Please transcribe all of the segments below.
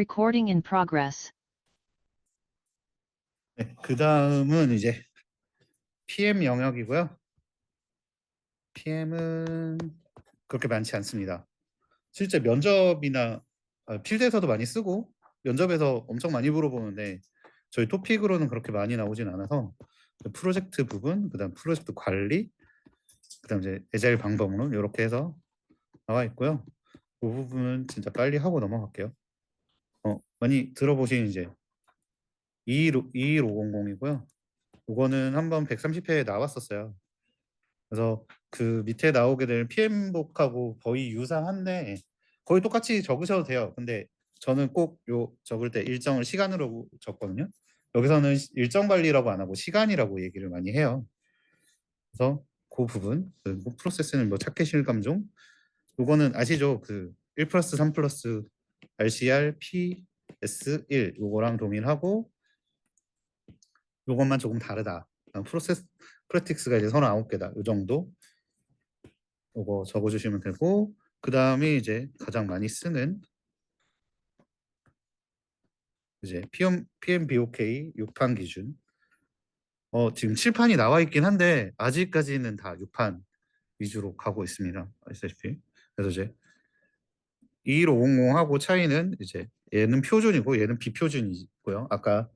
Recording in progress. 네, 그 다음은 이제 PM 영역이고요. PM은 그렇게 많지 않습니다. 실제 면접이나 필드에서도 많이 쓰고 면접에서 엄청 많이 물어보는데 저희 토픽으로는 그렇게 많이 나오진 않아서 프로젝트 부분, 그다음 프로젝트 관리, 그다음 이제 에자일 방법론 이렇게 해서 나와 있고요. 그 부분은 진짜 빨리 하고 넘어갈게요. 많이 들어보신 이제 21500이고요. 이거는 한번 130회에 나왔었어요. 그래서 그 밑에 나오게 될 PM복하고 거의 유사한데 거의 똑같이 적으셔도 돼요. 근데 저는 꼭 요 적을 때 일정을 시간으로 적거든요. 여기서는 일정 관리라고 안 하고 시간이라고 얘기를 많이 해요. 그래서 그 부분, 그 프로세스는 뭐 찾기 실감종, 요거는 아시죠? 그 1 플러스 3 플러스 RCR, PS1 요거랑 동일하고 요것만 조금 다르다. 프로세스 프랙틱스가 이제 39개다. 요 정도 요거 적어주시면 되고, 그 다음에 이제 가장 많이 쓰는 이제 PMBOK 6판 기준. 지금 7판이 나와 있긴 한데 아직까지는 다 6판 위주로 가고 있습니다. 아시다시피. 그래서 이제 21500하고 차이는 이제 얘는 표준이고 얘는 비표준이고요. 아까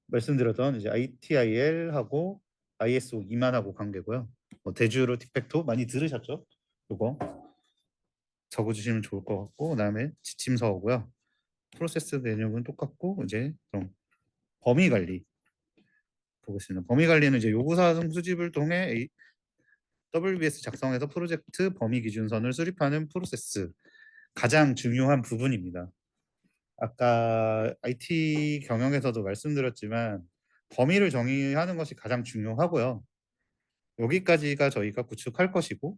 말씀드렸던 이제 ITIL하고 ISO 2만하고 관계고요. 대주로 디펙토 많이 들으셨죠? 요거 적어주시면 좋을 것 같고, 그다음에 지침서고요. 프로세스 내용은 똑같고 이제 그럼 범위 관리 보겠습니다. 범위 관리는 이제 요구사항 수집을 통해 WBS 작성해서 프로젝트 범위 기준선을 수립하는 프로세스 가장 중요한 부분입니다. 아까 IT 경영에서도 말씀드렸지만 범위를 정의하는 것이 가장 중요하고요. 여기까지가 저희가 구축할 것이고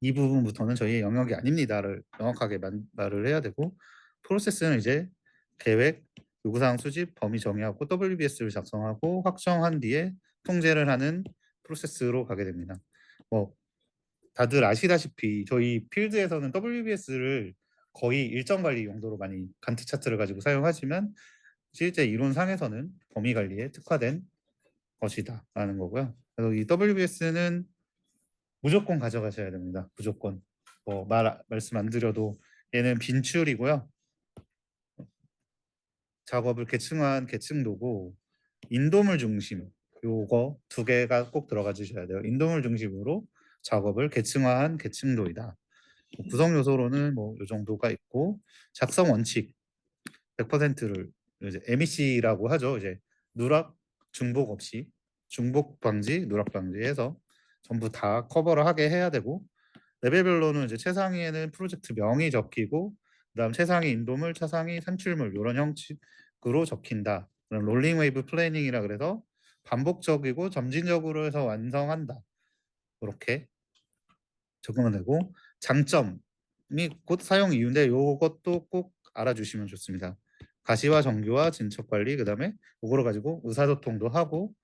이 부분부터는 저희의 영역이 아닙니다를 명확하게 말을 해야 되고 프로세스는 이제 계획, 요구사항 수집, 범위 정의하고 WBS를 작성하고 확정한 뒤에 통제를 하는 프로세스로 가게 됩니다. 뭐 다들 아시다시피 저희 필드에서는 WBS를 거의 일정 관리 용도로 많이 간트 차트를 가지고 사용하지만 실제 이론상에서는 범위 관리에 특화된 것이다라는 거고요. 그래서 이 WBS는 무조건 가져가셔야 됩니다. 무조건. 말씀 안 드려도 얘는 빈출이고요. 작업을 계층화한 계층도고 인도물 중심 요거 두 개가 꼭 들어가 주셔야 돼요. 인도물 중심으로 작업을 계층화한 계층도이다. 구성 요소로는 뭐 요 정도가 있고 작성 원칙 100%를 이제 MEC라고 하죠. 이제 누락 중복 없이 중복 방지, 누락 방지해서 전부 다 커버를 하게 해야 되고 레벨별로는 이제 최상위에는 프로젝트 명이 적히고 그다음 최상위 인도물, 차상위 산출물 이런 형식으로 적힌다. 그런 롤링 웨이브 플래닝이라 그래서 반복적이고 점진적으로 해서 완성한다. 이렇게 적응을 되고 장점이 곧 사용 이유인데 이것도 꼭 알아주시면 좋습니다. 가시화 정교화 진척 관리 그다음에 이거를 가지고 의사소통도 하고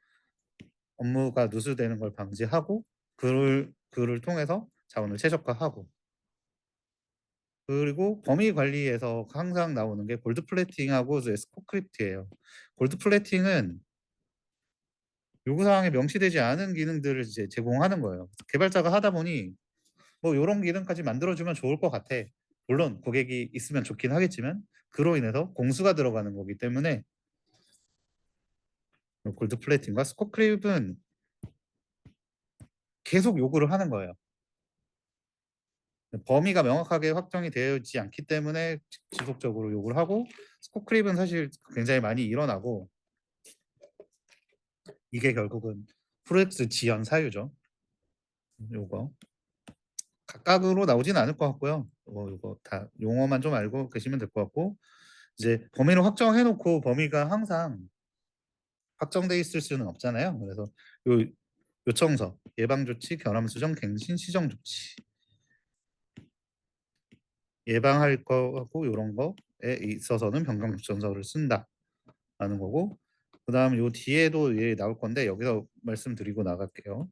업무가 누수되는 걸 방지하고 그를 통해서 자원을 최적화하고 그리고 범위 관리에서 항상 나오는 게 골드 플래팅하고 스코크립트예요. 골드 플래팅은 요구사항에 명시되지 않은 기능들을 이제 제공하는 거예요. 개발자가 하다 보니 뭐 이런 기능까지 만들어주면 좋을 것 같아. 물론 고객이 있으면 좋긴 하겠지만 그로 인해서 공수가 들어가는 거기 때문에 골드 플래팅과 스코크립은 계속 요구를 하는 거예요. 범위가 명확하게 확정이 되어 있지 않기 때문에 지속적으로 요구를 하고 스코크립은 사실 굉장히 많이 일어나고 이게 결국은 프로젝트 지연 사유죠. 요거 각각으로 나오진 않을 것 같고요. 요거 다 용어만 좀 알고 계시면 될 것 같고 이제 범위를 확정해 놓고 범위가 항상 확정돼 있을 수는 없잖아요. 그래서 요 요청서, 예방조치, 결함수정, 갱신, 시정조치 예방할 거하고 이런 거에 있어서는 변경조천서를 쓴다라는 거고 그 다음 요 뒤에도 예 나올 건데 여기서 말씀드리고 나갈게요.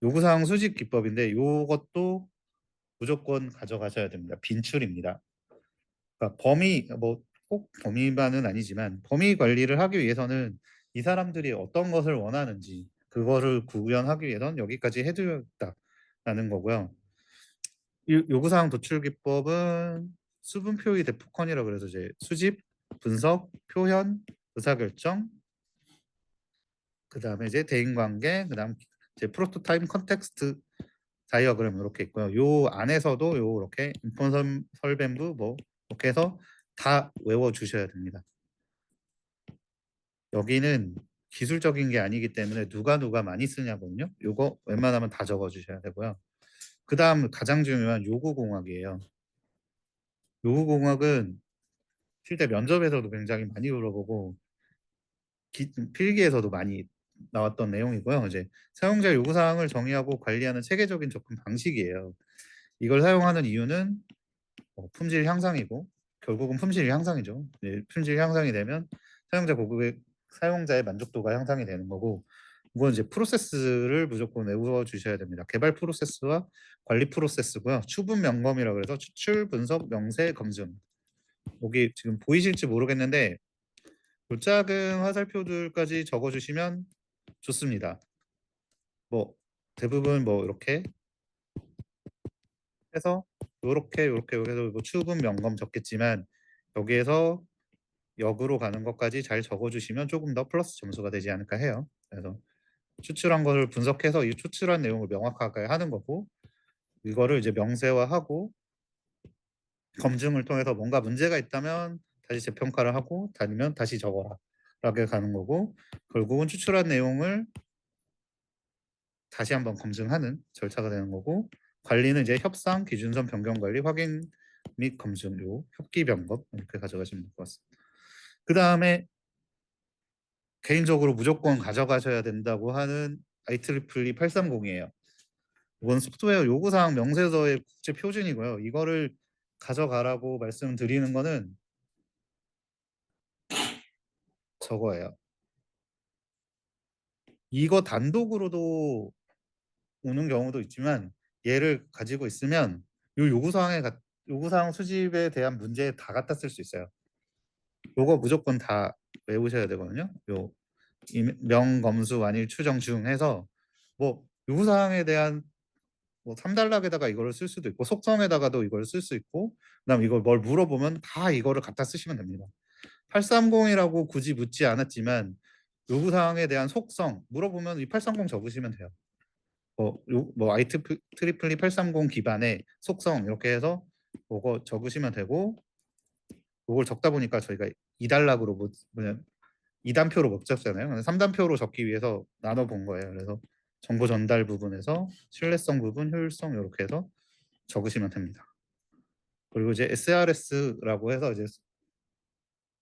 요구사항 수집 기법인데 요것도 무조건 가져가셔야 됩니다. 빈출입니다. 그러니까 범위 뭐 꼭 범위만은 아니지만 범위 관리를 하기 위해서는 이 사람들이 어떤 것을 원하는지 그거를 구현하기 위해선 여기까지 해두겠다라는 거고요. 요구사항 도출 기법은 수분표의 대폭헌이라 그래서 이제 수집, 분석, 표현, 의사결정, 그다음에 이제 대인관계, 그다음 이제 프로토타입 컨텍스트 다이어그램 이렇게 있고요. 요 안에서도 요렇게 인포선 설벤부 뭐 이렇게 해서 다 외워 주셔야 됩니다. 여기는 기술적인 게 아니기 때문에 누가 많이 쓰냐거든요. 요거 웬만하면 다 적어 주셔야 되고요. 그다음 가장 중요한 요구공학이에요. 요구공학은 실제 면접에서도 굉장히 많이 물어보고 필기에서도 많이 나왔던 내용이고요. 이제 사용자 요구사항을 정의하고 관리하는 체계적인 접근 방식이에요. 이걸 사용하는 이유는 품질 향상이고 결국은 품질 향상이죠. 네, 품질 향상이 되면 사용자의 만족도가 향상이 되는 거고 이건 이제 프로세스를 무조건 외워 주셔야 됩니다. 개발 프로세스와 관리 프로세스고요. 추분 명검이라고 해서 추출, 분석, 명세, 검증. 여기 지금 보이실지 모르겠는데 작은 화살표들까지 적어주시면 좋습니다. 뭐 대부분 뭐 이렇게 해서 요렇게 해서 뭐 추분 명검 적겠지만 여기에서 역으로 가는 것까지 잘 적어주시면 조금 더 플러스 점수가 되지 않을까 해요. 그래서 추출한 것을 분석해서 이 추출한 내용을 명확하게 하는 거고 이거를 이제 명세화하고 검증을 통해서 뭔가 문제가 있다면 다시 재평가를 하고 아니면 다시 적어라 라게 가는 거고 결국은 추출한 내용을 다시 한번 검증하는 절차가 되는 거고 관리는 이제 협상, 기준선 변경 관리, 확인 및 검증 요 협기 변경 이렇게 가져가시면 될 것 같습니다. 그 다음에 개인적으로 무조건 가져가셔야 된다고 하는 IEEE 830이에요. 이건 소프트웨어 요구사항 명세서의 국제 표준이고요. 이거를 가져가라고 말씀드리는 거는 저거예요. 이거 단독으로도 오는 경우도 있지만 얘를 가지고 있으면 요 요구사항 수집에 대한 문제에 다 갖다 쓸 수 있어요. 요거 무조건 다 외우셔야 되거든요. 요 명검수 완일 추정 중 해서 뭐 요구사항에 대한 뭐 3단락에다가 이거를 쓸 수도 있고 속성에다가도 이걸 쓸 수 있고 그다음 이걸 뭘 물어보면 다 이거를 갖다 쓰시면 됩니다. 830이라고 굳이 묻지 않았지만 요구사항에 대한 속성 물어보면 이 830 적으시면 돼요. 뭐 IEEE 830 기반의 속성 이렇게 해서 그거 적으시면 되고 그걸 적다 보니까 저희가 2단락으로 뭐냐 2단표로 못 적잖아요. 3단표로 적기 위해서 나눠 본 거예요. 그래서 정보 전달 부분에서 신뢰성 부분, 효율성 이렇게 해서 적으시면 됩니다. 그리고 이제 SRS라고 해서 이제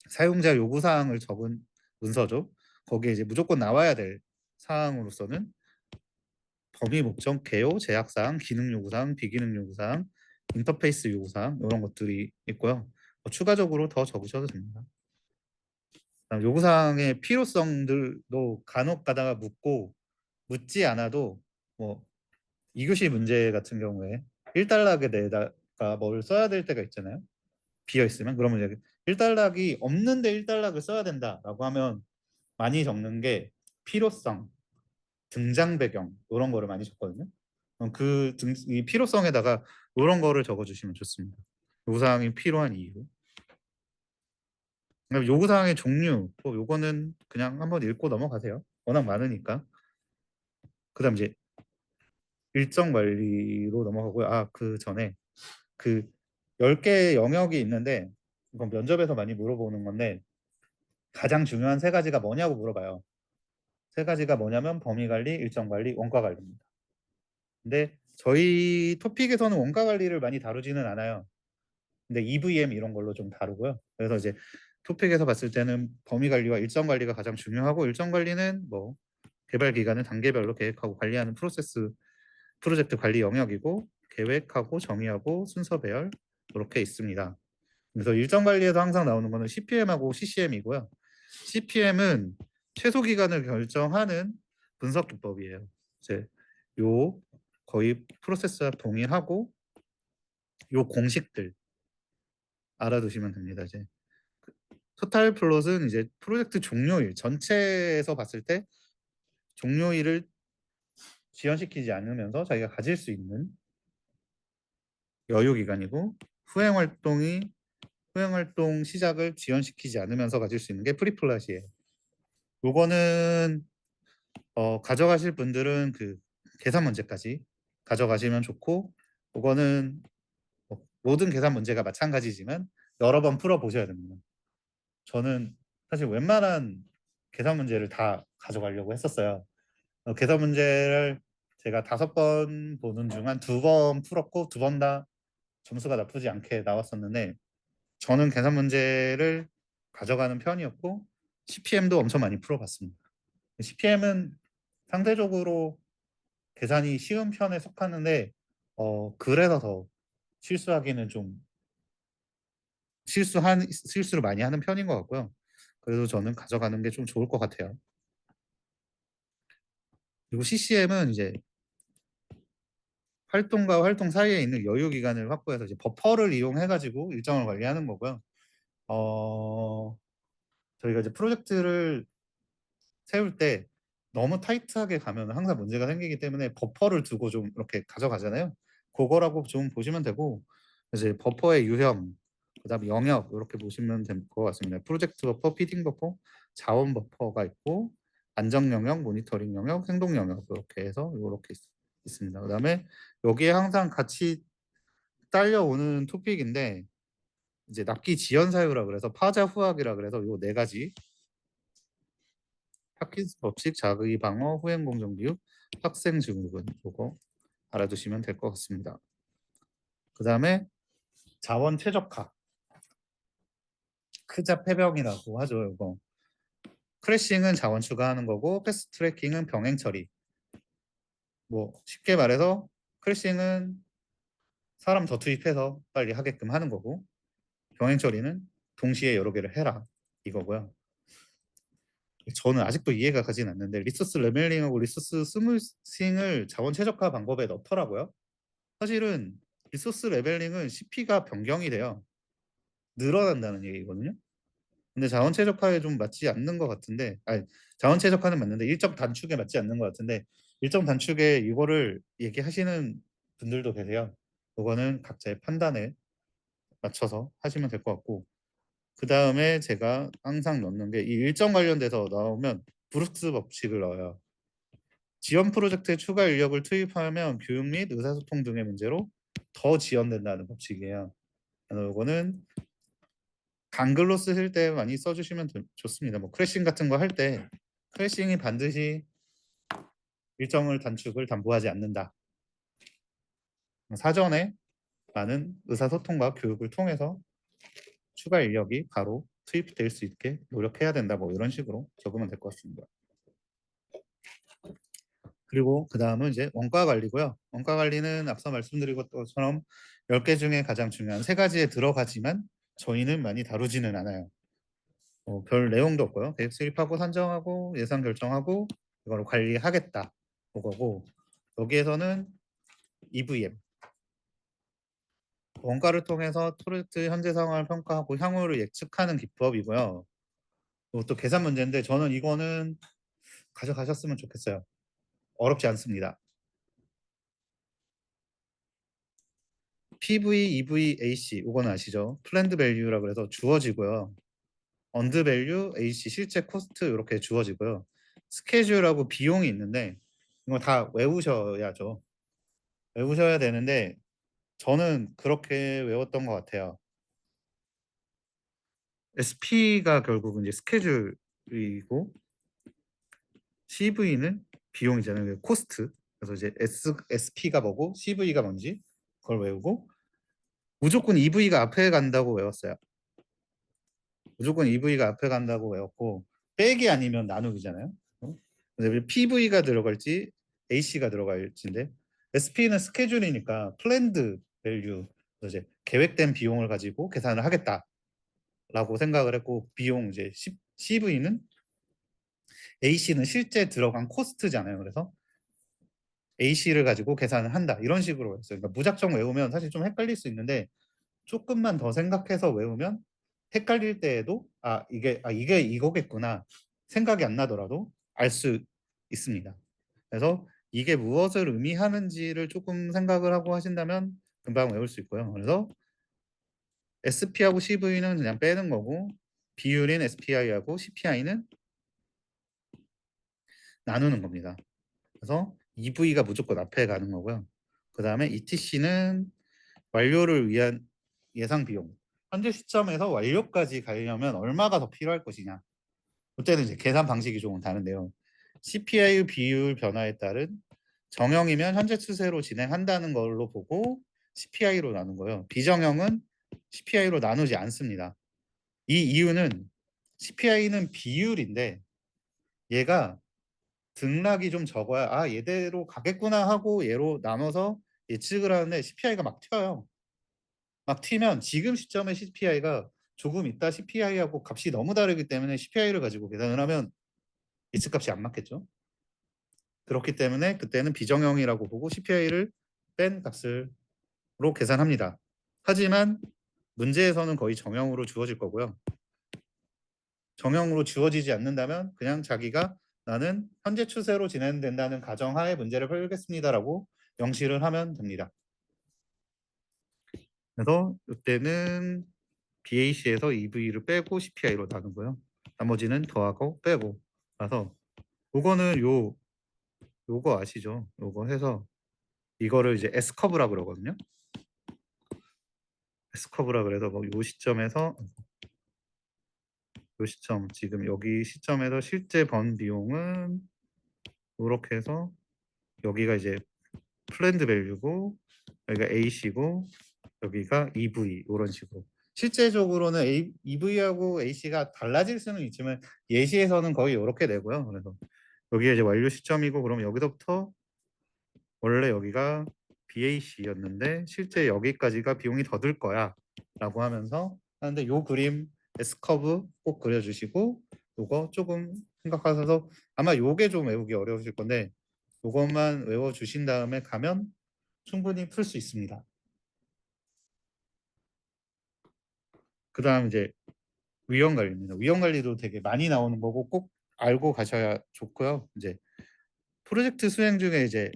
사용자 요구 사항을 적은 문서죠. 거기에 이제 무조건 나와야 될 사항으로서는 범위 목적 개요, 제약 사항, 기능 요구 사항, 비기능 요구 사항, 인터페이스 요구 사항 이런 것들이 있고요. 추가적으로 더 적으셔도 됩니다. 요구 사항의 필요성들도 간혹 가다가 묻지 않아도 뭐 2교시 문제 같은 경우에 1단락에다가 뭘 써야 될 때가 있잖아요. 비어 있으면 그러면 이제 1단락이 없는데 1단락을 써야 된다라고 하면 많이 적는 게 필요성, 등장 배경 이런 거를 많이 적거든요. 이 필요성에다가 이런 거를 적어주시면 좋습니다. 요구사항이 필요한 이유. 요구사항의 종류, 또 요거는 그냥 한번 읽고 넘어가세요. 워낙 많으니까. 그다음 이제 일정 관리로 넘어가고요. 그 전에 그 10개의 영역이 있는데 이건 면접에서 많이 물어보는 건데 가장 중요한 세 가지가 뭐냐고 물어봐요. 세 가지가 뭐냐면 범위 관리, 일정 관리, 원가 관리입니다. 근데 저희 토픽에서는 원가 관리를 많이 다루지는 않아요. 근데 EVM 이런 걸로 좀 다루고요. 그래서 이제 토픽에서 봤을 때는 범위 관리와 일정 관리가 가장 중요하고 일정 관리는 뭐 개발 기간을 단계별로 계획하고 관리하는 프로젝트 관리 영역이고 계획하고 정의하고 순서 배열 이렇게 있습니다. 그래서 일정 관리에서 항상 나오는 거는 CPM하고 CCM이고요. CPM은 최소 기간을 결정하는 분석 기법이에요. 이제 요 거의 프로세스와 동일하고 요 공식들 알아두시면 됩니다. 이제 토탈 플롯은 이제 프로젝트 종료일 전체에서 봤을 때 종료일을 지연시키지 않으면서 자기가 가질 수 있는 여유 기간이고, 후행 활동 시작을 지연시키지 않으면서 가질 수 있는 게 프리플롯이에요. 요거는 가져가실 분들은 그 계산 문제까지 가져가시면 좋고, 요거는 모든 계산 문제가 마찬가지지만 여러 번 풀어 보셔야 됩니다. 저는 사실 웬만한 계산 문제를 다 가져가려고 했었어요. 계산 문제를 제가 5번 보는 중 한 2번 풀었고 2번 다 점수가 나쁘지 않게 나왔었는데, 저는 계산 문제를 가져가는 편이었고 CPM도 엄청 많이 풀어봤습니다. CPM은 상대적으로 계산이 쉬운 편에 속하는데 그래서 더 실수하기는 좀 실수를 많이 하는 편인 것 같고요. 그래서 저는 가져가는 게 좀 좋을 것 같아요. 그리고 CCM은 이제 활동과 활동 사이에 있는 여유 기간을 확보해서 이제 버퍼를 이용해 가지고 일정을 관리하는 거고요. 어 저희가 이제 프로젝트를 세울 때 너무 타이트하게 가면 항상 문제가 생기기 때문에 버퍼를 두고 좀 이렇게 가져가잖아요. 그거라고 좀 보시면 되고, 이제 버퍼의 유형, 그다음에 영역 이렇게 보시면 될 것 같습니다. 프로젝트 버퍼, 피딩 버퍼, 자원 버퍼가 있고, 안정 영역, 모니터링 영역, 행동 영역 이렇게 해서 이렇게 있습니다. 그다음에 여기에 항상 같이 딸려오는 토픽인데, 이제 납기 지연 사유라 그래서 파자 후학이라 그래서 요 네 가지, 파킨스 법칙, 자의 방어, 후행 공정 비율, 학생 증후군, 요거 알아두시면 될 것 같습니다. 그다음에 자원 최적화, 크자 폐병이라고 하죠. 요거 크래싱은 자원 추가하는 거고, 패스트 트래킹은 병행 처리. 뭐 쉽게 말해서 크래싱은 사람 더 투입해서 빨리 하게끔 하는 거고, 병행 처리는 동시에 여러 개를 해라 이거고요. 저는 아직도 이해가 가진 않는데 리소스 레벨링하고 리소스 스무싱을 자원 최적화 방법에 넣더라고요. 사실은 리소스 레벨링은 CP가 변경이 돼요. 늘어난다는 얘기거든요. 근데 자원 최적화에 좀 맞지 않는 것 같은데, 아니, 자원 최적화는 맞는데 일정 단축에 맞지 않는 것 같은데, 일정 단축에 이거를 얘기하시는 분들도 계세요. 그거는 각자의 판단에 맞춰서 하시면 될 것 같고, 그 다음에 제가 항상 넣는 게 이 일정 관련돼서 나오면 브루스 법칙을 넣어요. 지원 프로젝트에 추가 인력을 투입하면 교육 및 의사소통 등의 문제로 더 지연된다는 법칙이에요. 그래서 이거는 강글로 쓰실 때 많이 써주시면 좋습니다. 뭐 크래싱 같은 거 할 때 크래싱이 반드시 일정을 단축을 담보하지 않는다. 사전에 많은 의사소통과 교육을 통해서 추가 인력이 바로 투입될 수 있게 노력해야 된다. 뭐 이런 식으로 적으면 될 것 같습니다. 그리고 그 다음은 이제 원가 관리고요. 원가 관리는 앞서 말씀드린 것처럼 10개 중에 가장 중요한 3가지에 들어가지만 저희는 많이 다루지는 않아요. 별 내용도 없고요. 계획 수립하고 산정하고 예산 결정하고 이걸 관리하겠다 그거고, 여기에서는 EVM, 원가를 통해서 프로젝트 현재 상황을 평가하고 향후를 예측하는 기법이고요. 이것도 계산 문제인데 저는 이거는 가져가셨으면 좋겠어요. 어렵지 않습니다. PV, EV, AC 이거는 아시죠? 플랜드 밸류라고 해서 주어지고요. 언드 밸류, AC 실제 코스트 이렇게 주어지고요. 스케줄하고 비용이 있는데 이거 다 외우셔야죠. 외우셔야 되는데 저는 그렇게 외웠던 것 같아요. SP가 결국은 이제 스케줄이고 CV는 비용이잖아요. 코스트. 그래서 이제 SP가 뭐고 CV가 뭔지 그걸 외우고, 무조건 EV가 앞에 간다고 외웠어요. 무조건 EV가 앞에 간다고 외웠고, 빼기 아니면 나누기잖아요. 근데 PV가 들어갈지 AC가 들어갈지인데, SP는 스케줄이니까 플랜드 밸류, 이제 계획된 비용을 가지고 계산을 하겠다라고 생각을 했고, 비용 이제 CV는 AC는 실제 들어간 코스트잖아요. 그래서 AC를 가지고 계산을 한다 이런 식으로 했어요. 그러니까 무작정 외우면 사실 좀 헷갈릴 수 있는데 조금만 더 생각해서 외우면 헷갈릴 때에도 이게 이거겠구나 생각이 안 나더라도 알 수 있습니다. 그래서 이게 무엇을 의미하는지를 조금 생각을 하고 하신다면 금방 외울 수 있고요. 그래서 SP하고 CV는 그냥 빼는 거고 비율인 SPI하고 CPI는 나누는 겁니다. 그래서 EV가 무조건 앞에 가는 거고요. 그다음에 ETC는 완료를 위한 예상 비용. 현재 시점에서 완료까지 가려면 얼마가 더 필요할 것이냐. 그때는 이제 계산 방식이 조금 다른데요. CPI 비율 변화에 따른 정형이면 현재 추세로 진행한다는 걸로 보고 CPI로 나눈 거예요. 비정형은 CPI로 나누지 않습니다. 이 이유는 CPI는 비율인데 얘가 등락이 좀 적어야 얘대로 가겠구나 하고 얘로 나눠서 예측을 하는데 CPI가 막 튀어요. 막 튀면 지금 시점의 CPI가 조금 있다 CPI하고 값이 너무 다르기 때문에 CPI를 가지고 계산을 하면 예측값이 안 맞겠죠. 그렇기 때문에 그때는 비정형이라고 보고 CPI를 뺀 값으로 계산합니다. 하지만 문제에서는 거의 정형으로 주어질 거고요. 정형으로 주어지지 않는다면 그냥 자기가 나는 현재 추세로 진행된다는 가정하에 문제를 풀겠습니다라고 명시를 하면 됩니다. 그래서 이때는 BAC에서 EV를 빼고 CPI로 나누고요. 나머지는 더하고 빼고. 그래서 요거는 요거 아시죠? 요거 해서 이거를 이제 S커브라 그러거든요. S커브라 그래서 뭐 요 시점에서 요 시점 지금 여기 시점에서 실제 번 비용은 요렇게 해서 여기가 이제 플랜드 밸류고 여기가 AC고 여기가 EV 이런 식으로 실제적으로는 EV하고 AC가 달라질 수는 있지만 예시에서는 거의 이렇게 되고요. 그래서 여기가 이제 완료 시점이고 그러면 여기서부터 원래 여기가 BAC였는데 실제 여기까지가 비용이 더 들 거야 라고 하면서 하는데 요 그림 S커브 꼭 그려주시고 요거 조금 생각하셔서 아마 요게 좀 외우기 어려우실 건데 요것만 외워주신 다음에 가면 충분히 풀 수 있습니다. 그 다음 이제 위험 관리입니다. 위험 관리도 되게 많이 나오는 거고 꼭 알고 가셔야 좋고요. 이제 프로젝트 수행 중에 이제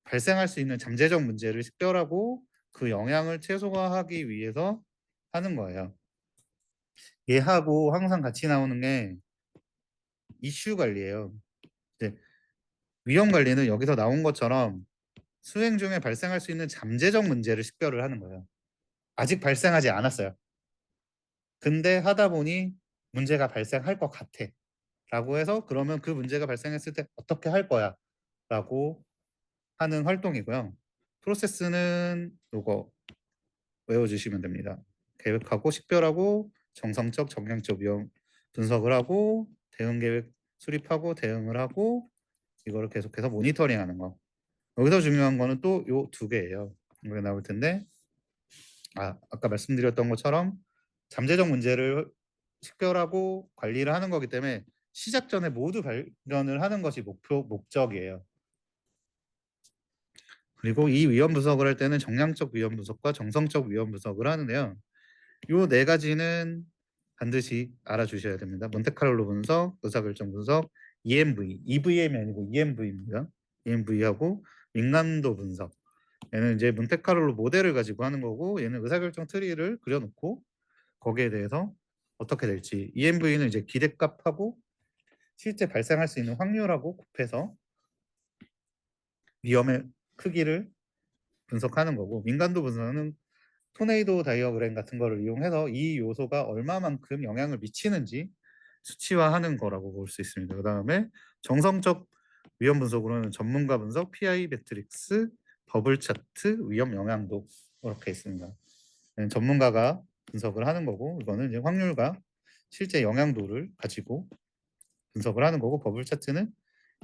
발생할 수 있는 잠재적 문제를 식별하고 그 영향을 최소화하기 위해서 하는 거예요. 얘하고 항상 같이 나오는 게 이슈 관리예요. 이제 위험 관리는 여기서 나온 것처럼 수행 중에 발생할 수 있는 잠재적 문제를 식별을 하는 거예요. 아직 발생하지 않았어요. 근데 하다 보니 문제가 발생할 것 같아. 라고 해서 그러면 그 문제가 발생했을 때 어떻게 할 거야? 라고 하는 활동이고요. 프로세스는 요거 외워주시면 됩니다. 계획하고 식별하고 정성적 정량적 위험 분석을 하고 대응 계획 수립하고 대응을 하고 이거를 계속해서 모니터링하는 거. 여기서 중요한 거는 또 요 두 개예요. 이게 나올 텐데 아까 말씀드렸던 것처럼 잠재적 문제를 식별하고 관리를 하는 거기 때문에 시작 전에 모두 발견을 하는 것이 목적이에요. 그리고 이 위험 분석을 할 때는 정량적 위험 분석과 정성적 위험 분석을 하는데요. 요 네 가지는 반드시 알아주셔야 됩니다. 몬테카를로 분석, 의사결정 분석, EMV, EVM이 아니고 EMV입니다. EMV하고 민감도 분석. 얘는 이제 몬테카를로 모델을 가지고 하는 거고 얘는 의사결정 트리를 그려놓고 거기에 대해서 어떻게 될지 EMV는 이제 기대값하고 실제 발생할 수 있는 확률하고 곱해서 위험의 크기를 분석하는 거고 민감도 분석은 토네이도 다이어그램 같은 거를 이용해서 이 요소가 얼마만큼 영향을 미치는지 수치화하는 거라고 볼 수 있습니다. 그 다음에 정성적 위험 분석으로는 전문가 분석, PI 매트릭스, 버블 차트, 위험 영향도 이렇게 있습니다. 전문가가 분석을 하는 거고 이거는 이제 확률과 실제 영향도를 가지고 분석을 하는 거고 버블 차트는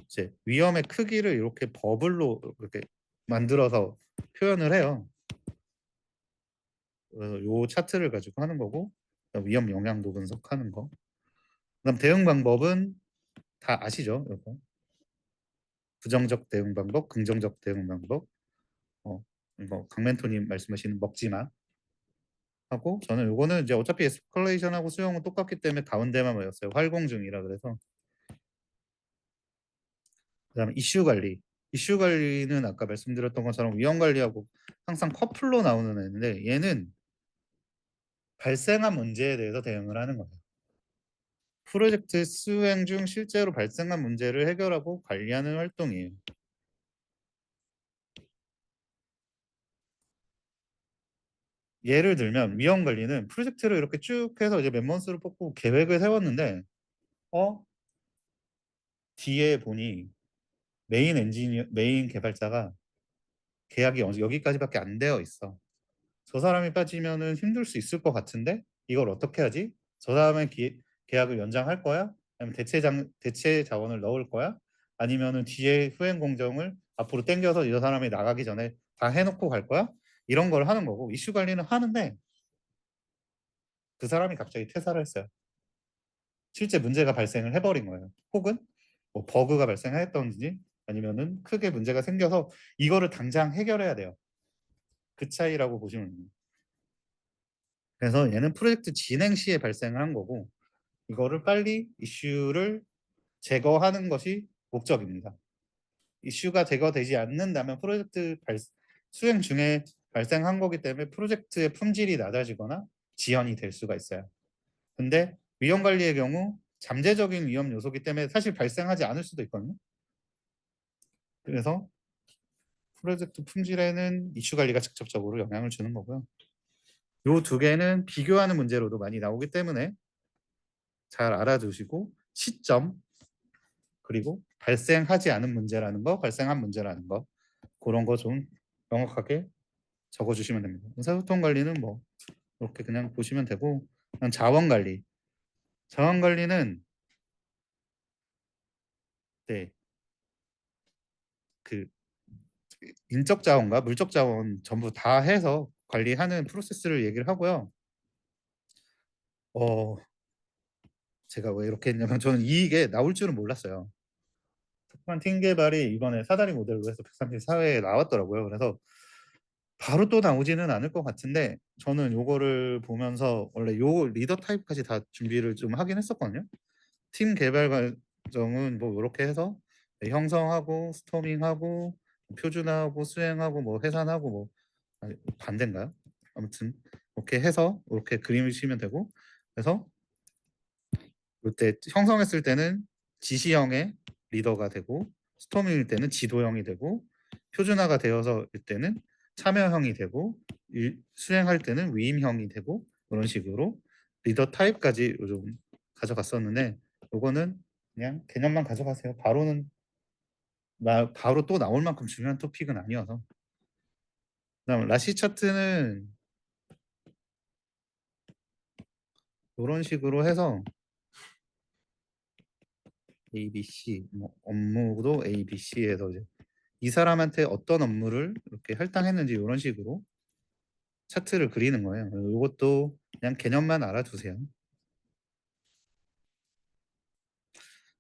이제 위험의 크기를 이렇게 버블로 이렇게 만들어서 표현을 해요. 그래서 요 차트를 가지고 하는 거고 위험 영향도 분석하는 거. 그다음 대응 방법은 다 아시죠? 이거 부정적 대응 방법, 긍정적 대응 방법. 이거 강멘토님 말씀하시는 먹지마. 하고 저는 요거는 이제 어차피 에스컬레이션하고 수용은 똑같기 때문에 가운데만 외웠어요. 활공 중이라 그래서. 그다음에 이슈 관리. 이슈 관리는 아까 말씀드렸던 것처럼 위험 관리하고 항상 커플로 나오는 애인데 얘는 발생한 문제에 대해서 대응을 하는 거예요. 프로젝트 수행 중 실제로 발생한 문제를 해결하고 관리하는 활동이에요. 예를 들면 위험 관리는 프로젝트를 이렇게 쭉 해서 이제 멤버스를 뽑고 계획을 세웠는데 어 뒤에 보니 메인 개발자가 계약이 여기까지밖에 안 되어 있어. 저 사람이 빠지면은 힘들 수 있을 것 같은데 이걸 어떻게 하지? 저 사람의 계약을 연장할 거야? 아니면 대체 자원을 넣을 거야? 아니면은 뒤에 후행 공정을 앞으로 당겨서 이 사람이 나가기 전에 다 해놓고 갈 거야? 이런 걸 하는 거고 이슈 관리는 하는데 그 사람이 갑자기 퇴사를 했어요. 실제 문제가 발생을 해버린 거예요. 혹은 뭐 버그가 발생했던지 아니면은 크게 문제가 생겨서 이거를 당장 해결해야 돼요. 그 차이라고 보시면 됩니다. 그래서 얘는 프로젝트 진행 시에 발생을 한 거고 이거를 빨리 이슈를 제거하는 것이 목적입니다. 이슈가 제거되지 않는다면 수행 중에 발생한 거기 때문에 프로젝트의 품질이 낮아지거나 지연이 될 수가 있어요. 근데 위험 관리의 경우 잠재적인 위험 요소기 때문에 사실 발생하지 않을 수도 있거든요. 그래서 프로젝트 품질에는 이슈 관리가 직접적으로 영향을 주는 거고요. 요 두 개는 비교하는 문제로도 많이 나오기 때문에 잘 알아두시고 시점 그리고 발생하지 않은 문제라는 거, 발생한 문제라는 거 그런 거 좀 명확하게 적어주시면 됩니다. 의사소통 관리는 뭐 이렇게 그냥 보시면 되고 자원 관리. 자원 관리는 네, 그 인적 자원과 물적 자원 전부 다 해서 관리하는 프로세스를 얘기를 하고요. 어, 제가 왜 이렇게 했냐면 저는 이게 나올 줄은 몰랐어요. 특판 팀 개발이 이번에 사다리 모델로 해서 134회에 나왔더라고요. 그래서 바로 또 나오지는 않을 것 같은데 저는 요거를 보면서 원래 요 리더 타입까지 다 준비를 좀 하긴 했었거든요. 팀 개발 과정은 뭐 요렇게 해서 형성하고 스토밍하고 표준화하고 수행하고 뭐 해산하고 뭐 아니, 반대인가요? 아무튼 이렇게 해서 이렇게 그리시면 되고 그래서 이때 형성했을 때는 지시형의 리더가 되고 스토밍일 때는 지도형이 되고 표준화가 되어서 이때는 참여형이 되고 수행할 때는 위임형이 되고 그런 식으로 리더 타입까지 좀 가져갔었는데 요거는 그냥 개념만 가져가세요. 바로 또 나올 만큼 중요한 토픽은 아니어서. 그다음 라시 차트는 이런 식으로 해서 A, B, C 뭐 업무도 A, B, C에서 이제 이 사람한테 어떤 업무를 이렇게 할당했는지 이런 식으로 차트를 그리는 거예요. 이것도 그냥 개념만 알아두세요.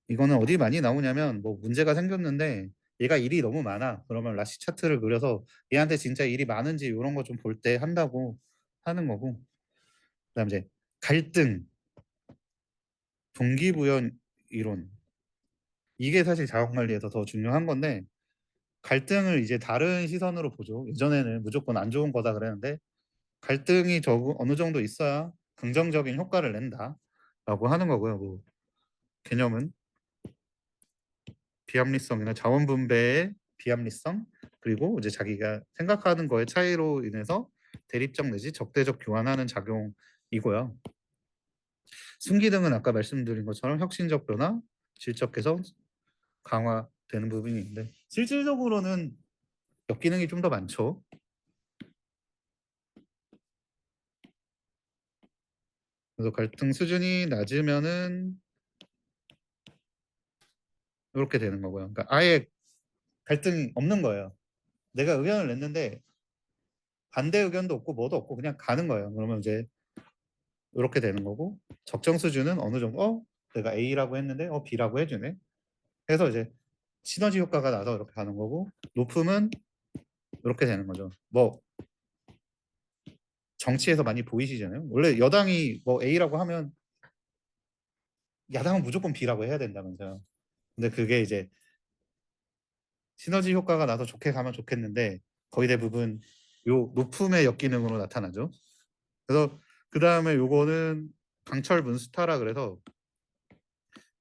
이거는 어디 많이 나오냐면 뭐 문제가 생겼는데 얘가 일이 너무 많아. 그러면 라시 차트를 그려서 얘한테 진짜 일이 많은지 이런 거 좀 볼 때 한다고 하는 거고. 그다음 이제 갈등, 동기부여 이론. 이게 사실 자원관리에서 더 중요한 건데 갈등을 이제 다른 시선으로 보죠. 예전에는 무조건 안 좋은 거다 그랬는데 갈등이 어느 정도 있어야 긍정적인 효과를 낸다라고 하는 거고요. 뭐 개념은 비합리성이나 자원 분배의 비합리성 그리고 이제 자기가 생각하는 거의 차이로 인해서 대립적 내지 적대적 교환하는 작용이고요. 순기능은 아까 말씀드린 것처럼 혁신적 변화, 질적 개선, 강화되는 부분이 있는데 실질적으로는 역기능이 좀 더 많죠. 그래서 갈등 수준이 낮으면은 이렇게 되는 거고요. 그러니까 아예 갈등이 없는 거예요. 내가 의견을 냈는데 반대 의견도 없고 뭐도 없고 그냥 가는 거예요. 그러면 이제 이렇게 되는 거고 적정 수준은 어느 정도 내가 A라고 했는데 B라고 해주네. 해서 이제 시너지 효과가 나서 이렇게 가는 거고 높음은 이렇게 되는 거죠. 뭐 정치에서 많이 보이시잖아요. 원래 여당이 뭐 A라고 하면 야당은 무조건 B라고 해야 된다면서요. 근데 그게 이제 시너지 효과가 나서 좋게 가면 좋겠는데 거의 대부분 요 높음의 역기능으로 나타나죠. 그래서 그 다음에 요거는 강철 문스타라 그래서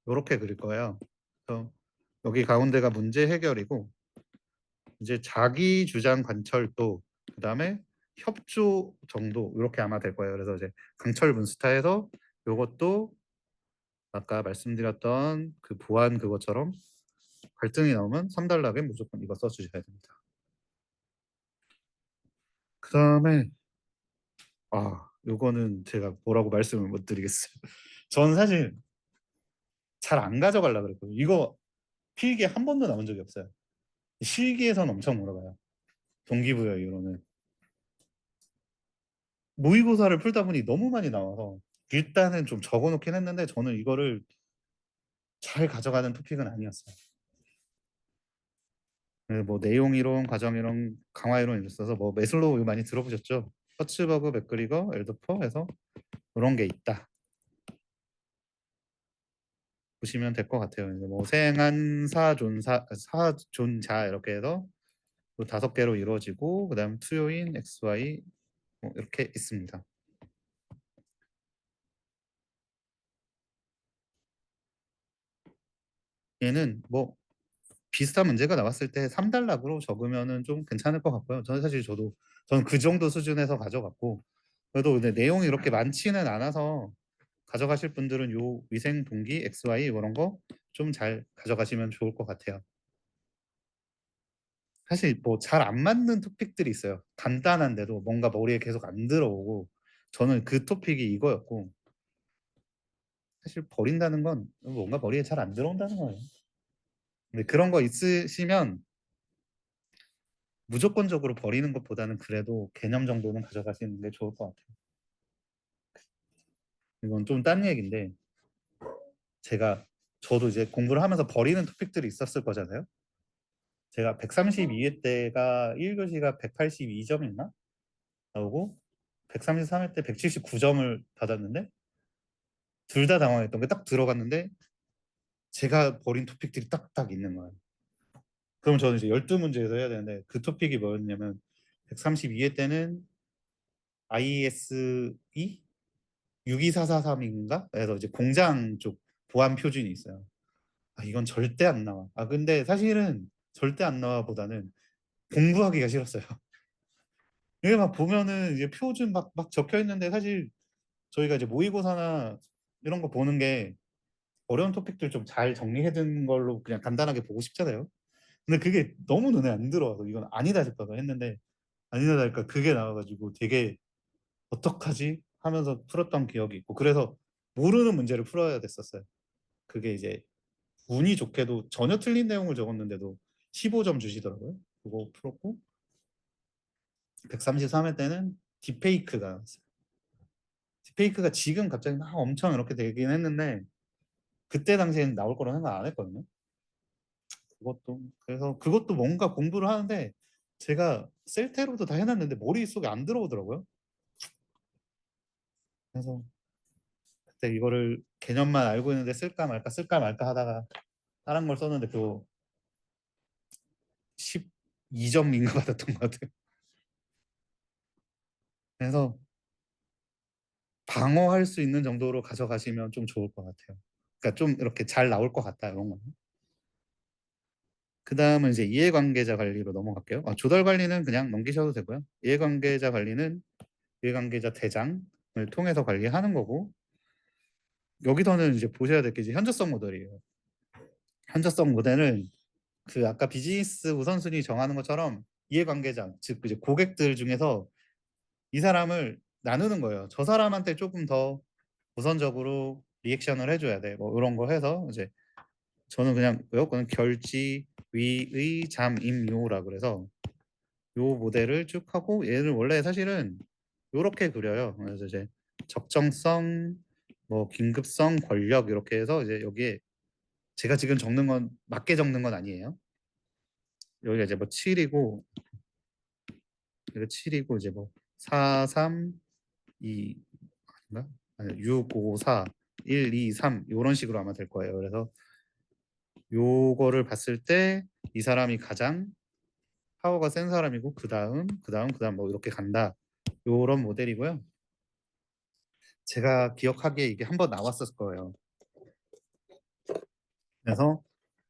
요렇게 그릴 거예요. 그래서 여기 가운데가 문제 해결이고 이제 자기 주장 관철도 그다음에 협조 정도 이렇게 아마 될 거예요. 그래서 이제 강철 문스타에서 요것도 아까 말씀드렸던 그 보안 그것처럼 갈등이 나오면 3단락에 무조건 이거 써주셔야 됩니다. 그다음에 요거는 제가 뭐라고 말씀을 못 드리겠어요. 저는 사실 잘 안 가져가려고 그랬거든요. 이거 필기에 한 번도 나온 적이 없어요. 실기에서는 엄청 물어봐요. 동기부여 이론은. 모의고사를 풀다 보니 너무 많이 나와서 일단은 좀 적어 놓긴 했는데 저는 이거를 잘 가져가는 토픽은 아니었어요. 뭐 내용 이론, 과정 이론, 강화 이론 있어서 뭐 메슬로우 이거 많이 들어보셨죠? 허츠버그, 맥그리거, 엘더퍼 해서 그런 게 있다. 보시면 될 것 같아요. 이제 뭐 생한 사존자 이렇게 해서 또 5개로 이루어지고 그다음 투요인 XY 뭐 이렇게 있습니다. 얘는 뭐 비슷한 문제가 나왔을 때 3단락으로 적으면은 좀 괜찮을 것 같고요. 저는 그 정도 수준에서 가져갔고 그래도 근데 내용이 이렇게 많지는 않아서 가져가실 분들은 요 위생 동기 XY 이런 거 좀 잘 가져가시면 좋을 것 같아요. 사실 뭐 잘 안 맞는 토픽들이 있어요. 간단한데도 뭔가 머리에 계속 안 들어오고 저는 그 토픽이 이거였고 사실 버린다는 건 뭔가 머리에 잘 안 들어온다는 거예요. 근데 그런 거 있으시면 무조건적으로 버리는 것보다는 그래도 개념 정도는 가져가시는 게 좋을 것 같아요. 이건 좀 딴 얘기인데 저도 이제 공부를 하면서 버리는 토픽들이 있었을 거잖아요. 제가 132회 때가 1교시가 182점이었나? 나오고 133회 때 179점을 받았는데 둘 다 당황했던 게 딱 들어갔는데 제가 버린 토픽들이 딱딱 있는 거예요. 그럼 저는 이제 12문제에서 해야 되는데 그 토픽이 뭐였냐면 132회 때는 ISE 62443인가? 그래서 이제 공장 쪽 보안 표준이 있어요. 이건 절대 안 나와. 근데 사실은 절대 안 나와 보다는 공부하기가 싫었어요. 이게 막 보면은 이제 표준 막 적혀 있는데 사실 저희가 이제 모의고사나 이런 거 보는 게 어려운 토픽들 좀 잘 정리해둔 걸로 그냥 간단하게 보고 싶잖아요. 근데 그게 너무 눈에 안 들어와서 이건 아니다 싶어서 했는데 아니다 할까 그게 나와가지고 되게 어떡하지 하면서 풀었던 기억이 있고 그래서 모르는 문제를 풀어야 됐었어요. 그게 이제 운이 좋게도 전혀 틀린 내용을 적었는데도 15점 주시더라고요. 그거 풀었고 133회 때는 딥페이크가 나왔어요. 딥페이크가 지금 갑자기 막 엄청 이렇게 되긴 했는데 그때 당시에는 나올 거라 생각 안 했거든요. 그래서 그것도 뭔가 공부를 하는데 제가 셀테로도 다 해놨는데 머릿속에 안 들어오더라고요. 그래서 그때 이거를 개념만 알고 있는데 쓸까 말까 하다가 다른 걸 썼는데 그거 12점인가 받았던 것 같아요. 그래서 방어할 수 있는 정도로 가져가시면 좀 좋을 것 같아요. 그러니까 좀 이렇게 잘 나올 것 같다 이런 거. 그 다음은 이제 이해관계자 관리로 넘어갈게요. 조달 관리는 그냥 넘기셔도 되고요. 이해관계자 관리는 이해관계자 대장을 통해서 관리하는 거고 여기서는 이제 보셔야 될 게 이제 현저성 모델이에요. 현저성 모델은 그 아까 비즈니스 우선순위 정하는 것처럼 이해관계자 즉 이제 고객들 중에서 이 사람을 나누는 거예요. 저 사람한테 조금 더 우선적으로 리액션을 해줘야 돼. 뭐 이런 거 해서 이제 저는 그냥 외웠거든. 결지 위의 잠임요라 그래서 요 모델을 쭉 하고 얘를 원래 사실은 요렇게 그려요. 그래서 이제 적정성, 뭐 긴급성, 권력 이렇게 해서 이제 여기에 제가 지금 적는 건 맞게 적는 건 아니에요. 여기가 이제 뭐 7이고 이거 7이고 이제 뭐 4, 3, 2 아닌가? 아니, 6, 5, 4, 1, 2, 3 이런 식으로 아마 될 거예요. 그래서 요거를 봤을 때 이 사람이 가장 파워가 센 사람이고 그다음 뭐 이렇게 간다. 요런 모델이고요. 제가 기억하기에 이게 한번 나왔을 거예요. 그래서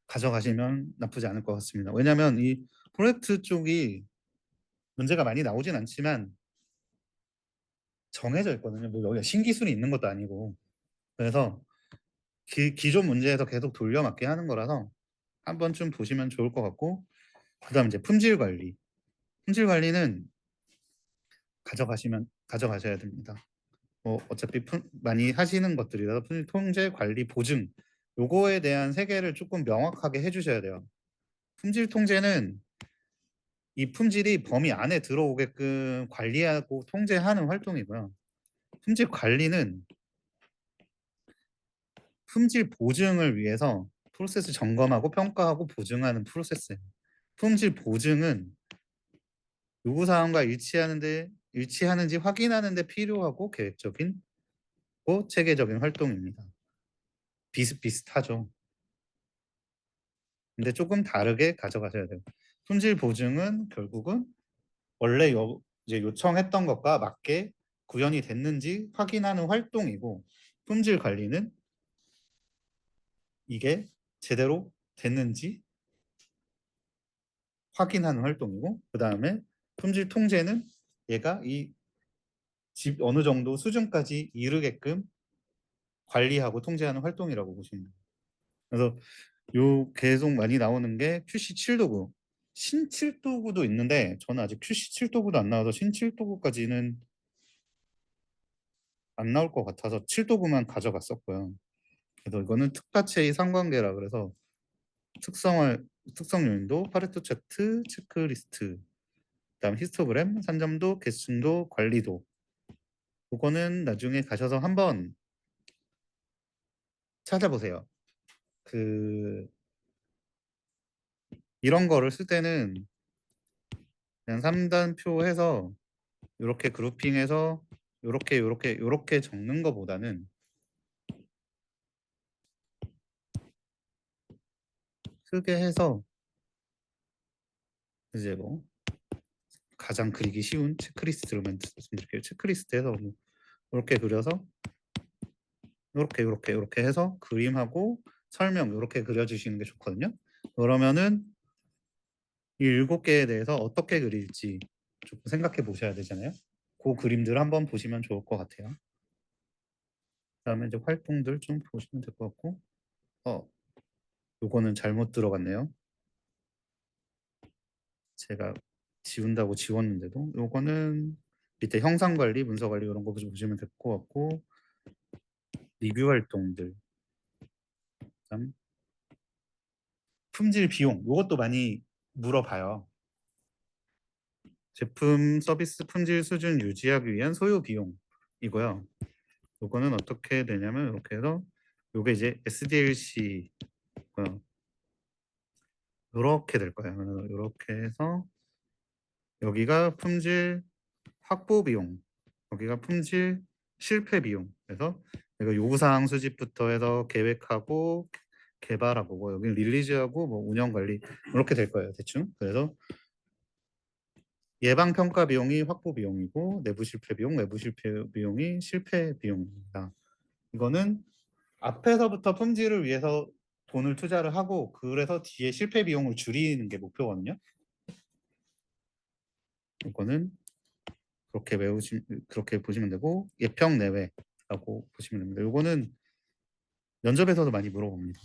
가져가시면 나쁘지 않을 것 같습니다. 왜냐하면 이 프로젝트 쪽이 문제가 많이 나오진 않지만 정해져 있거든요. 뭐 여기가 신기술이 있는 것도 아니고. 그래서 기존 문제에서 계속 돌려막기 하는 거라서 한 번쯤 보시면 좋을 것 같고, 그다음 이제 품질 관리. 품질 관리는 가져가셔야 됩니다. 뭐 어차피 많이 하시는 것들이라서 품질 통제, 관리, 보증 요거에 대한 세계를 조금 명확하게 해주셔야 돼요. 품질 통제는 이 품질이 범위 안에 들어오게끔 관리하고 통제하는 활동이고요. 품질 관리는 품질 보증을 위해서 프로세스 점검하고 평가하고 보증하는 프로세스예요. 품질 보증은 요구 사항과 일치하는지 확인하는 데 필요하고 계획적인 체계적인 활동입니다. 비슷비슷하죠. 근데 조금 다르게 가져가셔야 돼요. 품질 보증은 결국은 원래 이제 요청했던 것과 맞게 구현이 됐는지 확인하는 활동이고, 품질 관리는 이게 제대로 됐는지 확인하는 활동이고, 그다음에 품질 통제는 얘가 이 어느 정도 수준까지 이르게끔 관리하고 통제하는 활동이라고 보시면 돼요. 그래서 요 계속 많이 나오는 게 QC 7도구, 신 7도구도 있는데 저는 아직 QC 7도구도 안 나와서 신 7도구까지는 안 나올 것 같아서 7도구만 가져갔었고요. 그래서 이거는 특가체의 상관계라 그래서 특성 요인도, 파레토 차트, 체크리스트, 그다음 히스토그램, 산점도, 계층도, 관리도. 그거는 나중에 가셔서 한번 찾아보세요. 이런 거를 쓸 때는 그냥 3단표 해서 이렇게 그룹핑해서 요렇게 적는 거보다는 크게 해서 이제 뭐 가장 그리기 쉬운 체크리스트로 말씀드릴게요. 체크리스트에서 뭐 이렇게 그려서 이렇게 해서 그림하고 설명 이렇게 그려주시는 게 좋거든요. 그러면은 이 7개에 대해서 어떻게 그릴지 조금 생각해 보셔야 되잖아요. 그 그림들 한번 보시면 좋을 것 같아요. 그다음에 이제 활동들 좀 보시면 될 것 같고, 요거는 잘못 들어갔네요. 제가 지운다고 지웠는데도 요거는 밑에 형상 관리, 문서 관리 이런 거 보시면 될 것 같고, 리뷰 활동들, 그다음 품질 비용 요것도 많이 물어봐요. 제품 서비스 품질 수준 유지하기 위한 소요 비용이고요. 요거는 어떻게 되냐면 이렇게 해서 요게 이제 SDLC고요. 요렇게 될 거예요. 요렇게 해서 여기가 품질 확보 비용, 여기가 품질 실패 비용. 그래서 이거 요구사항 수집부터 해서 계획하고 개발하고 뭐 여기 릴리즈하고 뭐 운영 관리 이렇게 될 거예요. 대충. 그래서 예방 평가 비용이 확보 비용이고 내부 실패 비용, 외부 실패 비용이 실패 비용입니다. 이거는 앞에서부터 품질을 위해서 돈을 투자를 하고 그래서 뒤에 실패 비용을 줄이는 게 목표거든요. 이거는 그렇게 보시면 되고, 예평 내외라고 보시면 됩니다. 이거는 면접에서도 많이 물어봅니다.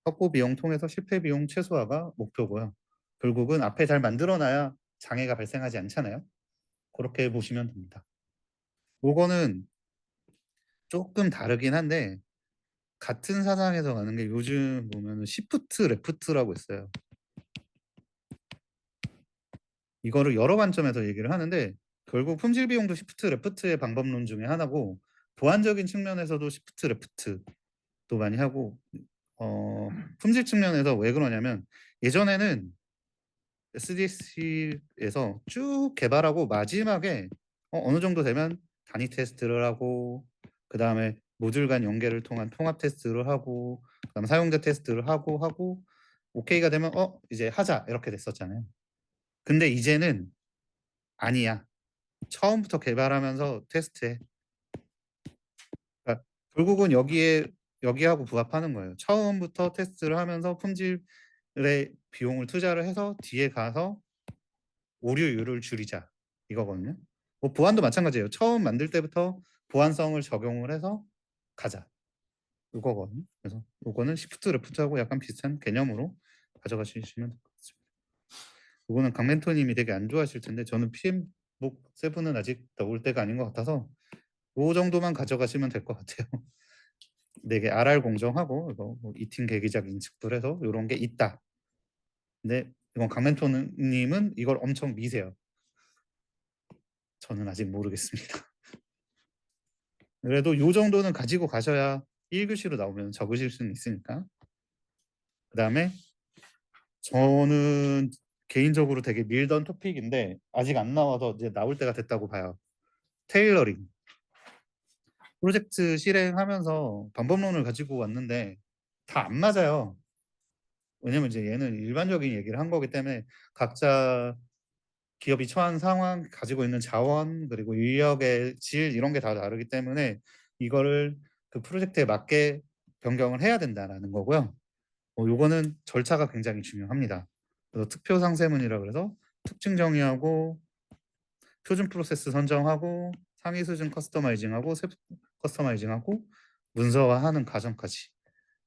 확보 비용 통해서 실패 비용 최소화가 목표고요. 결국은 앞에 잘 만들어놔야 장애가 발생하지 않잖아요. 그렇게 보시면 됩니다. 이거는 조금 다르긴 한데 같은 사상에서 가는 게 요즘 보면 시프트 레프트라고 있어요. 이거를 여러 관점에서 얘기를 하는데 결국 품질 비용도 시프트 레프트의 방법론 중에 하나고, 보안적인 측면에서도 시프트 레프트도 많이 하고, 품질 측면에서 왜 그러냐면 예전에는 SDC에서 쭉 개발하고 마지막에 어느 정도 되면 단위 테스트를 하고 그다음에 모듈 간 연계를 통한 통합 테스트를 하고 그다음에 사용자 테스트를 하고 오케이가 되면 이제 하자 이렇게 됐었잖아요. 근데 이제는 아니야. 처음부터 개발하면서 테스트해. 그러니까 결국은 여기하고 부합하는 거예요. 처음부터 테스트를 하면서 품질에 비용을 투자를 해서 뒤에 가서 오류율을 줄이자 이거거든요. 뭐 보안도 마찬가지예요. 처음 만들 때부터 보안성을 적용을 해서 가자 이거거든요. 그래서 요거는 시프트 레프트하고 약간 비슷한 개념으로 가져가시면 될 것 같습니다. 요거는 강멘토님이 되게 안 좋아하실 텐데 저는 PMBOK 7은 아직 넣을 때가 아닌 것 같아서 요 정도만 가져가시면 될 것 같아요. 4개 RR 공정하고 이거 뭐 이팅 계기작 인식불 해서 요런 게 있다. 근데 이건 강멘토님은 이걸 엄청 미세요. 저는 아직 모르겠습니다. 그래도 요 정도는 가지고 가셔야 1교시로 나오면 적으실 수는 있으니까. 그다음에 저는 개인적으로 되게 밀던 토픽인데 아직 안 나와서 이제 나올 때가 됐다고 봐요. 테일러링. 프로젝트 실행하면서 방법론을 가지고 왔는데 다 안 맞아요. 왜냐면 이제 얘는 일반적인 얘기를 한 거기 때문에 각자 기업이 처한 상황, 가지고 있는 자원, 그리고 인력의 질 이런 게 다 다르기 때문에 이거를 그 프로젝트에 맞게 변경을 해야 된다라는 거고요. 요거는 절차가 굉장히 중요합니다. 그래서 특표 상세문이라 그래서 특징 정의하고 표준 프로세스 선정하고 상위 수준 커스터마이징하고 세부 커스터마이징하고 문서화하는 과정까지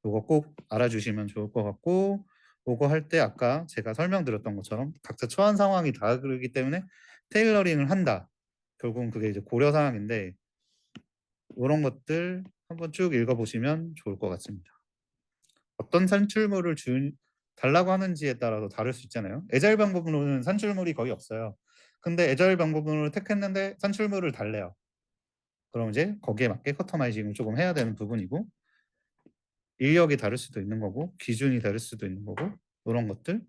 요거 꼭 알아주시면 좋을 것 같고 요거 할 때 아까 제가 설명드렸던 것처럼 각자 처한 상황이 다르기 때문에 테일러링을 한다. 결국은 그게 이제 고려 사항인데 요런 것들 한번 쭉 읽어보시면 좋을 것 같습니다. 어떤 산출물을 달라고 하는지에 따라서 다를 수 있잖아요. 애자일 방법으로는 산출물이 거의 없어요. 근데 애자일 방법으로 택했는데 산출물을 달래요. 그럼 이제 거기에 맞게 커스터마이징을 조금 해야 되는 부분이고 인력이 다를 수도 있는 거고 기준이 다를 수도 있는 거고 이런 것들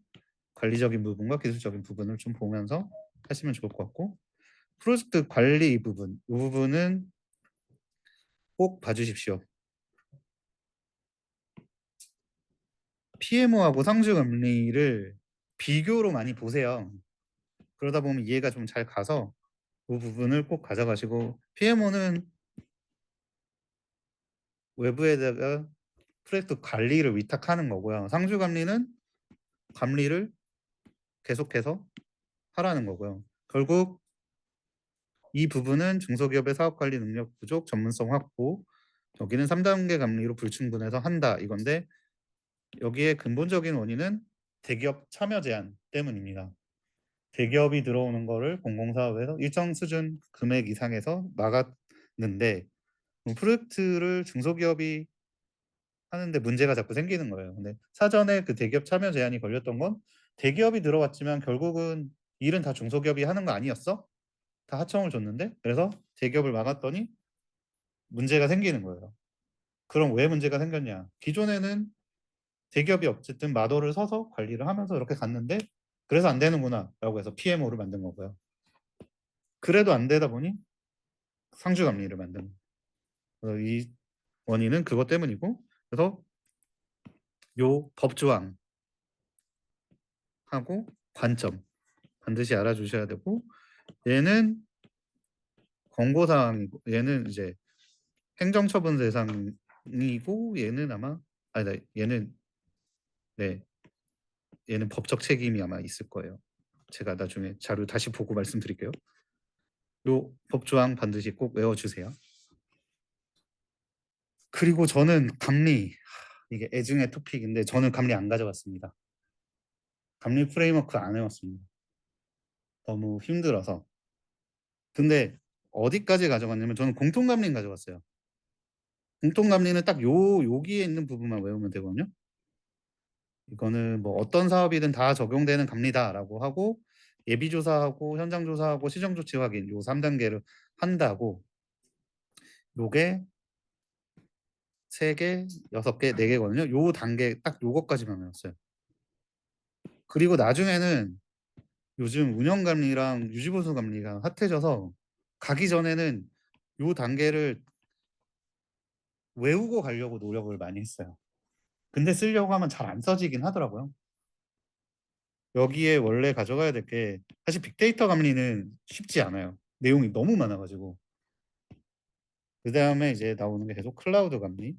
관리적인 부분과 기술적인 부분을 좀 보면서 하시면 좋을 것 같고 프로젝트 관리 부분 이 부분은 꼭 봐주십시오. PMO하고 상주금리를 비교로 많이 보세요. 그러다 보면 이해가 좀 잘 가서 그 부분을 꼭 가져가시고 PMO는 외부에다가 프로젝트 관리를 위탁하는 거고요. 상주 감리는 감리를 계속해서 하라는 거고요. 결국 이 부분은 중소기업의 사업관리 능력 부족, 전문성 확보, 여기는 3단계 감리로 불충분해서 한다 이건데 여기에 근본적인 원인은 대기업 참여 제한 때문입니다. 대기업이 들어오는 거를 공공사업에서 일정 수준 금액 이상에서 막았는데 프로젝트를 중소기업이 하는데 문제가 자꾸 생기는 거예요. 근데 사전에 그 대기업 참여 제한이 걸렸던 건 대기업이 들어왔지만 결국은 일은 다 중소기업이 하는 거 아니었어? 다 하청을 줬는데 그래서 대기업을 막았더니 문제가 생기는 거예요. 그럼 왜 문제가 생겼냐? 기존에는 대기업이 어쨌든 마더를 서서 관리를 하면서 이렇게 갔는데 그래서 안 되는구나라고 해서 PMO를 만든 거고요. 그래도 안 되다 보니 상주감리를 만든 거예요. 그래서 이 원인은 그것 때문이고 그래서 요 법조항하고 관점 반드시 알아주셔야 되고 얘는 권고사항이고 얘는 이제 행정처분 대상이고 얘는 아마 아니다 얘는 네 얘는 법적 책임이 아마 있을 거예요. 제가 나중에 자료 다시 보고 말씀드릴게요. 요 법조항 반드시 꼭 외워주세요. 그리고 저는 감리 이게 애증의 토픽인데 저는 감리 안 가져갔습니다. 감리 프레임워크 안 해왔습니다. 너무 힘들어서. 근데 어디까지 가져갔냐면 저는 공통감리는 가져갔어요. 공통감리는 딱 여기에 있는 부분만 외우면 되거든요. 이거는 뭐 어떤 사업이든 다 적용되는 감리다라고 하고 예비조사하고 현장조사하고 시정조치 확인 요 3단계를 한다고 요게 3개, 6개, 4개거든요. 요 단계 딱 요거까지만 외웠어요. 그리고 나중에는 요즘 운영감리랑 유지보수감리가 핫해져서 가기 전에는 요 단계를 외우고 가려고 노력을 많이 했어요. 근데 쓰려고 하면 잘 안 써지긴 하더라고요. 여기에 원래 가져가야 될 게 사실 빅데이터 감리는 쉽지 않아요. 내용이 너무 많아 가지고. 그다음에 이제 나오는 게 계속 클라우드 감리.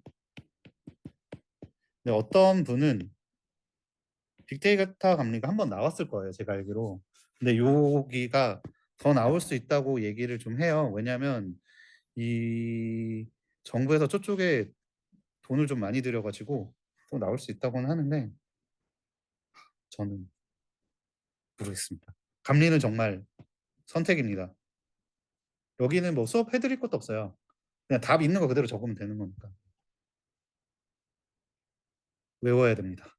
근데 어떤 분은 빅데이터 감리가 한 번 나왔을 거예요, 제가 알기로. 근데 여기가 더 나올 수 있다고 얘기를 좀 해요. 왜냐하면 이 정부에서 저쪽에 돈을 좀 많이 들여 가지고 또 나올 수 있다고는 하는데 저는 모르겠습니다. 감리는 정말 선택입니다. 여기는 뭐 수업해 드릴 것도 없어요. 그냥 답 있는 거 그대로 적으면 되는 거니까. 외워야 됩니다.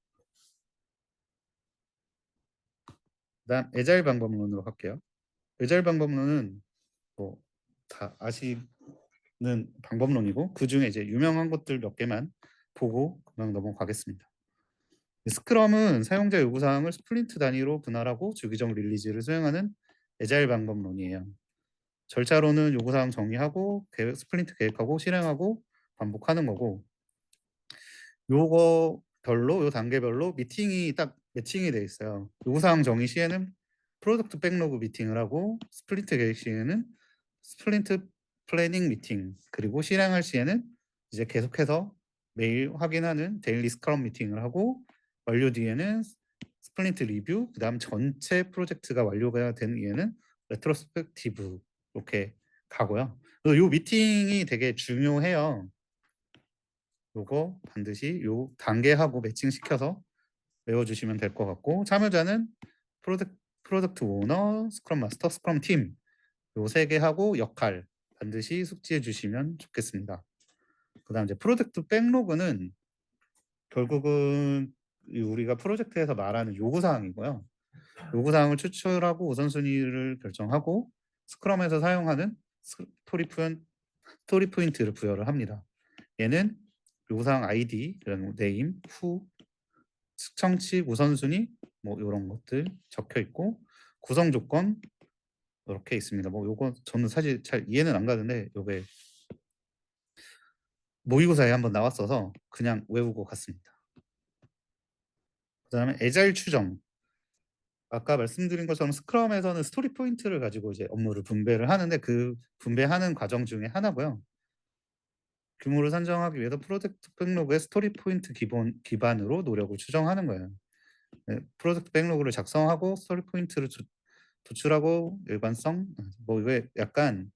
그다음 애자일 방법론으로 갈게요. 애자일 방법론은 뭐 다 아시는 방법론이고 그중에 이제 유명한 것들 몇 개만 보고 그냥 넘어가겠습니다. 스크럼은 사용자 요구 사항을 스프린트 단위로 분할하고 주기적 릴리즈를 수행하는 애자일 방법론이에요. 절차로는 요구 사항 정의하고 스프린트 계획하고 실행하고 반복하는 거고 요거별로 요 단계별로 미팅이 딱 매칭이 돼 있어요. 요구사항 정의 시에는 프로덕트 백로그 미팅을 하고 스플린트 계획 시에는 스플린트 플래닝 미팅 그리고 실행할 시에는 이제 계속해서 매일 확인하는 데일리 스크럼 미팅을 하고 완료 뒤에는 스플린트 리뷰 그다음 전체 프로젝트가 완료가 된 뒤에는 레트로스펙티브 이렇게 가고요. 그래서 요 미팅이 되게 중요해요. 요거 반드시 요 단계하고 매칭시켜서 외워주시면 될 것 같고 참여자는 프로덕트 오너, 스크럼 마스터, 스크럼 팀 요 세 개 하고 역할 반드시 숙지해 주시면 좋겠습니다. 그다음 이제 프로젝트 백로그는 결국은 우리가 프로젝트에서 말하는 요구 사항이고요. 요구 사항을 추출하고 우선순위를 결정하고 스크럼에서 사용하는 스토리 포인트를 부여를 합니다. 얘는 요구사항 아이디, 그런 네임, 후, 측정치, 우선순위 뭐 요런 것들 적혀 있고 구성 조건 이렇게 있습니다. 뭐 요거 저는 사실 잘 이해는 안 가는데 요게 모의고사에 한번 나왔어서 그냥 외우고 갔습니다. 그다음에 애자일 추정. 아까 말씀드린 것처럼 스크럼에서는 스토리 포인트를 가지고 이제 업무를 분배를 하는데 그 분배하는 과정 중에 하나고요. 규모를 산정하기 위해서 프로젝트 백로그의 스토리 포인트 기반으로 노력을 추정하는 거예요. 네, 프로젝트 백로그를 작성하고 스토리 포인트를 도출하고 일관성 뭐 이게 약간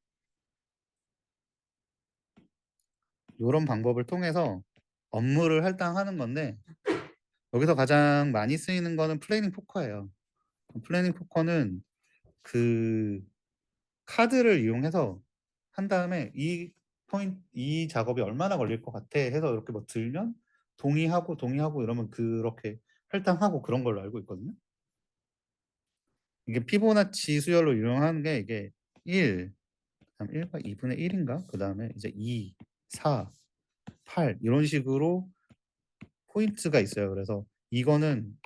요런 방법을 통해서 업무를 할당하는 건데 여기서 가장 많이 쓰이는 거는 플래닝 포커예요. 플래닝 포커는 그 카드를 이용해서 한 다음에 이 작업이 얼마나 걸릴 것 같아 해서 이렇게 뭐 들면 동의하고 이러면 그렇게 할당하고 그런 걸로 알고 있거든요. 이게 피보나치 수열로 유형하는 게 이게 1, 그다음 1과 2분의 1인가? 그다음에 이제 2, 4, 8 이런 식으로 포인트가 있어요. 그래서 이거는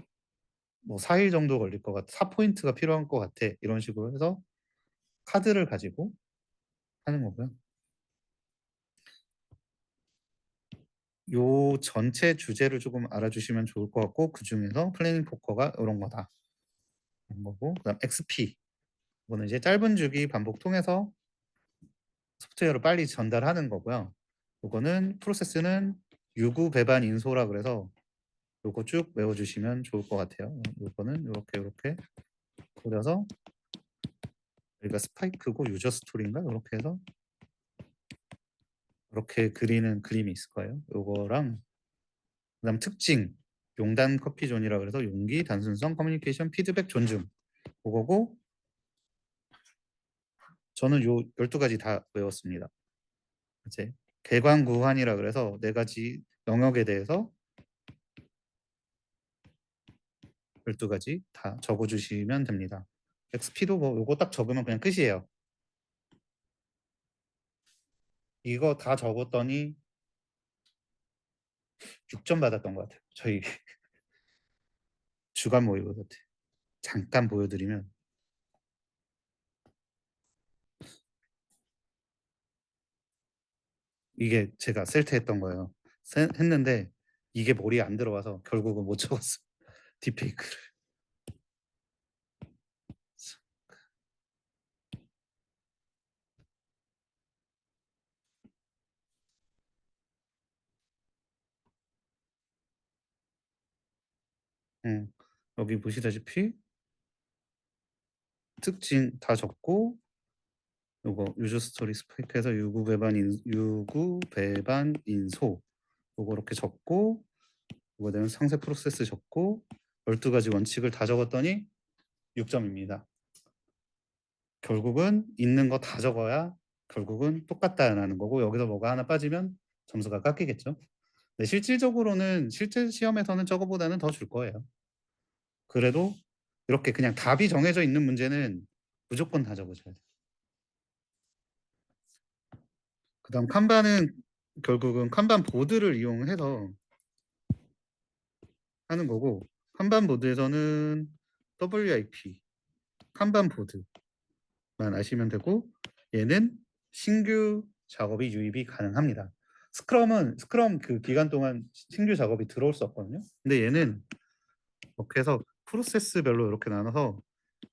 뭐 4일 정도 걸릴 것 같아. 4포인트가 필요한 것 같아. 이런 식으로 해서 카드를 가지고 하는 거고요. 요 전체 주제를 조금 알아주시면 좋을 것 같고 그중에서 플래닝 포커가 이런 거다. 이런 거고 그다음 XP 이거는 이제 짧은 주기 반복 통해서 소프트웨어를 빨리 전달하는 거고요. 요거는 프로세스는 유구 배반 인소라 그래서 요거 쭉 외워주시면 좋을 것 같아요. 요거는 요렇게 그려서 여기가 스파이크고 유저 스토리인가 이렇게 해서 이렇게 그리는 그림이 있을 거예요. 요거랑 그다음 특징 용단 커피존이라 그래서 용기, 단순성, 커뮤니케이션, 피드백, 존중 그거고 저는 요 12가지 다 외웠습니다. 이제 개관구환이라 그래서 4가지 영역에 대해서 12가지 다 적어 주시면 됩니다. XP도 뭐 요거 딱 적으면 그냥 끝이에요. 이거 다 적었더니 6점 받았던 것 같아요. 저희 주간 모의고사 때. 잠깐 보여드리면 이게 제가 셀트했던 거예요. 했는데 이게 머리에 안 들어와서 결국은 못 적었어요. 딥페이크를. 여기 보시다시피 특징 다 적고 요거 유저 스토리 스펙해서 유구 배반 인소 요거 이렇게 적고 요거에 대한 상세 프로세스 적고 12가지 원칙을 다 적었더니 6점입니다. 결국은 있는 거 다 적어야 결국은 똑같다라는 거고 여기서 뭐가 하나 빠지면 점수가 깎이겠죠. 근데 실질적으로는 실제 시험에서는 저거보다는 더 줄 거예요. 그래도 이렇게 그냥 답이 정해져 있는 문제는 무조건 다 적으셔야 돼요. 그다음 칸반은 결국은 칸반 보드를 이용해서 하는 거고 칸반 보드에서는 WIP 칸반 보드만 아시면 되고 얘는 신규 작업이 유입이 가능합니다. 스크럼 그 기간 동안 신규 작업이 들어올 수 없거든요. 근데 얘는 이렇게 해서 프로세스별로 이렇게 나눠서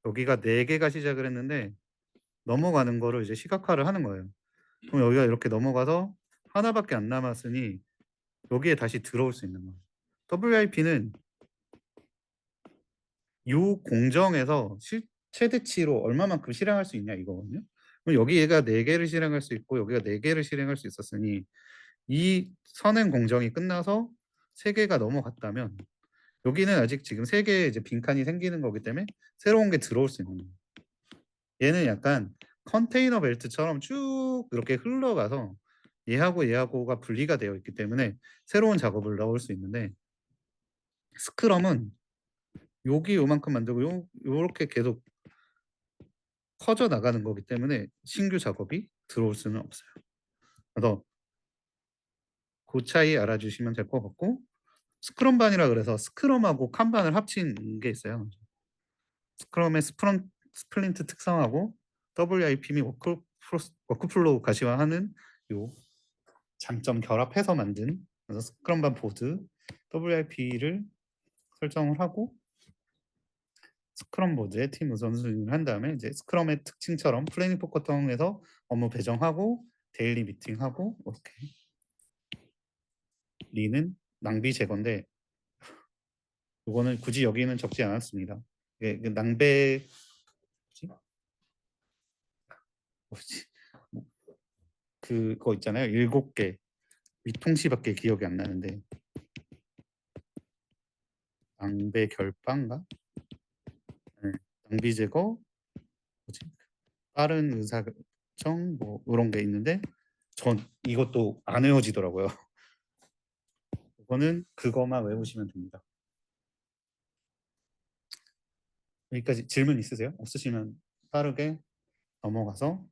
여기가 4개가 시작을 했는데 넘어가는 거를 이제 시각화를 하는 거예요. 그럼 여기가 이렇게 넘어가서 하나밖에 안 남았으니 여기에 다시 들어올 수 있는 거예요. WIP는 요 공정에서 최대치로 얼마만큼 실행할 수 있냐 이거거든요. 그럼 여기 얘가 4개를 실행할 수 있고 여기가 4개를 실행할 수 있었으니 이 선행 공정이 끝나서 3개가 넘어갔다면 여기는 아직 지금 3개의 이제 빈칸이 생기는 거기 때문에 새로운 게 들어올 수 있는 거예요. 얘는 약간 컨테이너 벨트처럼 쭉 이렇게 흘러가서 얘하고가 분리가 되어 있기 때문에 새로운 작업을 넣을 수 있는데 스크럼은 여기 요만큼 만들고 요렇게 계속 커져 나가는 거기 때문에 신규 작업이 들어올 수는 없어요. 그래서 그 차이 알아주시면 될 것 같고 스크럼반이라 그래서 스크럼하고 칸반을 합친 게 있어요. 스크럼의 스플린트 특성하고 WIP 및 워크플로우 가시화하는 요 장점 결합해서 만든 그래서 스크럼반 보드 WIP를 설정을 하고 스크럼 보드에 팀 우선순위를 한 다음에 이제 스크럼의 특징처럼 플래닝 포커통에서 업무 배정하고 데일리 미팅하고 이렇게 리는 낭비 제거인데 이거는 굳이 여기는 적지 않았습니다. 이게 낭배 뭐지? 그거 있잖아요. 7개 위통시밖에 기억이 안 나는데 낭배 결방가? 네. 낭비 제거 뭐지? 빠른 의사결정 뭐 이런 게 있는데 전 이것도 안 외워지더라고요. 이거는 그거만 외우시면 됩니다. 여기까지 질문 있으세요? 없으시면 빠르게 넘어가서